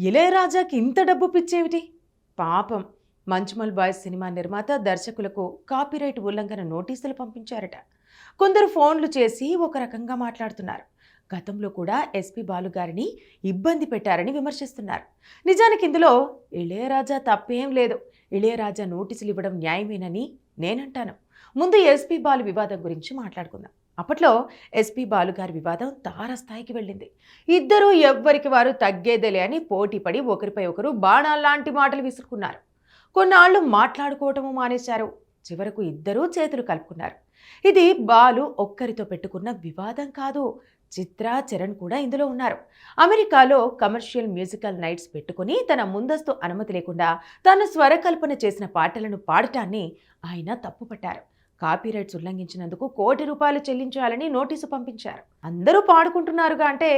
ఇళయరాజాకి ఇంత డబ్బు పిచ్చేమిటి? పాపం మంచుమల్ బాయ్స్ సినిమా నిర్మాత దర్శకులకు కాపీరైట్ ఉల్లంఘన నోటీసులు పంపించారట. కొందరు ఫోన్లు చేసి ఒక రకంగా మాట్లాడుతున్నారు. గతంలో కూడా ఎస్పీ బాలు గారిని ఇబ్బంది పెట్టారని విమర్శిస్తున్నారు. నిజానికి ఇందులో ఇళయరాజా తప్పేం లేదు. ఇళయరాజా నోటీసులు ఇవ్వడం న్యాయమేనని నేనంటాను. ముందు ఎస్పీ బాలు వివాదం గురించి మాట్లాడుకుందాం. అప్పట్లో ఎస్పీ బాలుగారి వివాదం తారస్థాయికి వెళ్ళింది. ఇద్దరూ ఎవ్వరికి వారు తగ్గేదేలే అని పోటీపడి ఒకరిపై ఒకరు బాణాల్లాంటి మాటలు విసురుకున్నారు. కొన్నాళ్లు మాట్లాడుకోవటము మానేశారు. చివరకు ఇద్దరూ చేతులు కలుపుకున్నారు. ఇది బాలు ఒక్కరితో పెట్టుకున్న వివాదం కాదు. చిత్ర, చరణ్ కూడా ఇందులో ఉన్నారు. అమెరికాలో కమర్షియల్ మ్యూజికల్ నైట్స్ పెట్టుకుని తన ముందస్తు అనుమతి లేకుండా తాను స్వరకల్పన చేసిన పాటలను పాడటాన్ని ఆయన తప్పుపట్టారు. కాపీరైట్స్ ఉల్లంఘించినందుకు ₹1,00,00,000 చెల్లించాలని నోటీసు పంపించారు. అందరూ పాడుకుంటున్నారుగా అంటే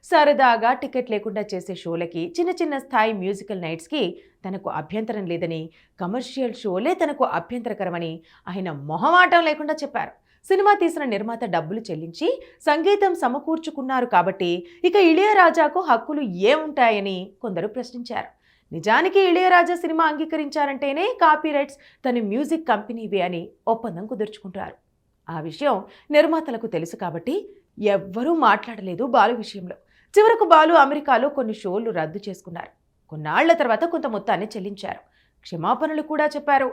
సరదాగా టికెట్ లేకుండా చేసే షోలకి, చిన్న చిన్న స్థాయి మ్యూజికల్ నైట్స్కి తనకు అభ్యంతరం లేదని, కమర్షియల్ షోలే తనకు అభ్యంతరకరమని ఆయన మొహమాటం లేకుండా చెప్పారు. సినిమా తీసిన నిర్మాత డబ్బులు చెల్లించి సంగీతం సమకూర్చుకున్నారు కాబట్టి ఇక ఇళయరాజాకు హక్కులు ఏముంటాయని కొందరు ప్రశ్నించారు. నిజానికి ఇళయరాజా సినిమా అంగీకరించారంటేనే కాపీరైట్స్ తన మ్యూజిక్ కంపెనీవే అని ఒప్పందం కుదుర్చుకుంటారు. ఆ విషయం నిర్మాతలకు తెలుసు కాబట్టి ఎవ్వరూ మాట్లాడలేదు బాలు విషయంలో. చివరకు బాలు అమెరికాలో కొన్ని షోలు రద్దు చేసుకున్నారు. కొన్నాళ్ల తర్వాత కొంత మొత్తాన్ని చెల్లించారు. క్షమాపణలు కూడా చెప్పారు.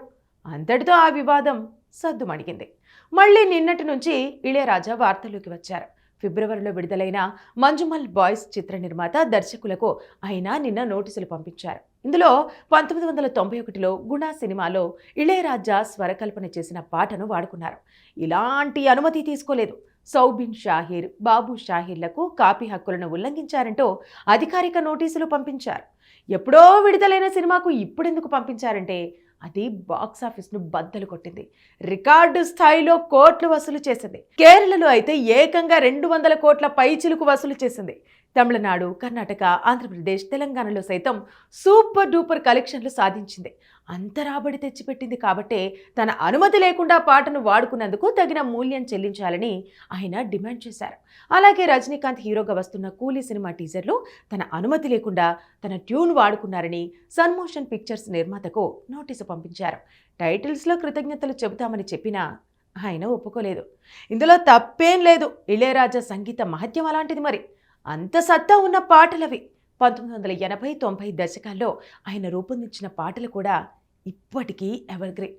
అంతటితో ఆ వివాదం సద్దుమణిగింది. మళ్ళీ నిన్నటి నుంచి ఇళయరాజా వార్తల్లోకి వచ్చారు. ఫిబ్రవరిలో విడుదలైన మంజుమల్ బాయ్స్ చిత్ర నిర్మాత దర్శకులకు ఆయన నిన్న నోటీసులు పంపించారు. ఇందులో 1991లో గుణ సినిమాలో ఇళయరాజా స్వరకల్పన చేసిన పాటను వాడుకున్నారు. ఇలాంటి అనుమతి తీసుకోలేదు. సౌబిన్ షాహీర్, బాబు షాహీర్లకు కాపీ హక్కులను ఉల్లంఘించారంటూ అధికారిక నోటీసులు పంపించారు. ఎప్పుడో విడుదలైన సినిమాకు ఇప్పుడెందుకు పంపించారంటే అది బాక్సాఫీస్ను బద్దలు కొట్టింది. రికార్డు స్థాయిలో కోట్లు వసూలు చేసింది. కేరళలో అయితే ఏకంగా 200 కోట్ల పైచిలుకు వసూలు చేసింది. తమిళనాడు, కర్ణాటక, ఆంధ్రప్రదేశ్, తెలంగాణలో సైతం సూపర్ డూపర్ కలెక్షన్లు సాధించింది. అంత రాబడి తెచ్చిపెట్టింది కాబట్టే తన అనుమతి లేకుండా పాటను వాడుకున్నందుకు తగిన మూల్యం చెల్లించాలని ఆయన డిమాండ్ చేశారు. అలాగే రజనీకాంత్ హీరోగా వస్తున్న కూలీ సినిమా టీజర్లో తన అనుమతి లేకుండా తన ట్యూన్ వాడుకున్నారని సన్ మోషన్ పిక్చర్స్ నిర్మాతకు నోటీసు పంపించారు. టైటిల్స్లో కృతజ్ఞతలు చెబుతామని చెప్పినా ఆయన ఒప్పుకోలేదు. ఇందులో తప్పేం లేదు. ఇళయరాజా సంగీత మహత్యం అలాంటిది. మరి అంత సత్తా ఉన్న పాటలవి. 1980, 90 దశకాల్లో ఆయన రూపొందించిన పాటలు కూడా ఇప్పటికీ ఎవర్గ్రీన్.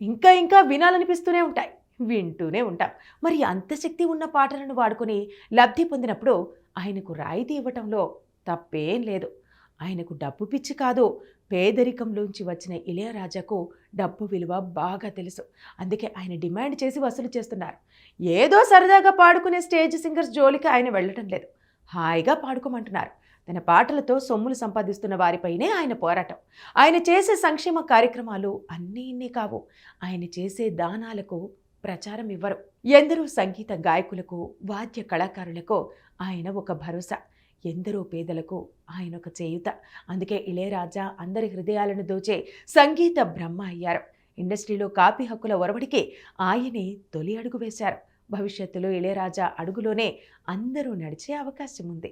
ఇంకా ఇంకా వినాలనిపిస్తూనే ఉంటాయి, వింటూనే ఉంటాం. మరి అంత శక్తి ఉన్న పాటలను వాడుకొని లబ్ధి పొందినప్పుడు ఆయనకు రాయితీ ఇవ్వటంలో తప్పేం లేదు. ఆయనకు డబ్బు పిచ్చి కాదు. పేదరికంలోంచి వచ్చిన ఇళయరాజాకు డబ్బు విలువ బాగా తెలుసు. అందుకే ఆయన డిమాండ్ చేసి వసూలు చేస్తున్నారు. ఏదో సరదాగా పాడుకునే స్టేజ్ సింగర్స్ జోలికి ఆయన వెళ్ళటం లేదు. హాయిగా పాడుకోమంటున్నారు. తన పాటలతో సొమ్ములు సంపాదిస్తున్న వారిపైనే ఆయన పోరాటం. ఆయన చేసే సంక్షేమ కార్యక్రమాలు అన్నీ ఇన్ని కావు. ఆయన చేసే దానాలకు ప్రచారం ఇవ్వరు. ఎందరో సంగీత గాయకులకు, వాద్య కళాకారులకు ఆయన ఒక భరోసా. ఎందరో పేదలకు ఆయన ఒక చేయుత. అందుకే ఇళయరాజా అందరి హృదయాలను దోచే సంగీత బ్రహ్మ అయ్యారు. ఇండస్ట్రీలో కాపీ హక్కుల ఒరవడికి ఆయనే తొలి అడుగు వేశారు. భవిష్యత్తులో ఇళయరాజా అడుగులోనే అందరూ నడిచే అవకాశం ఉంది.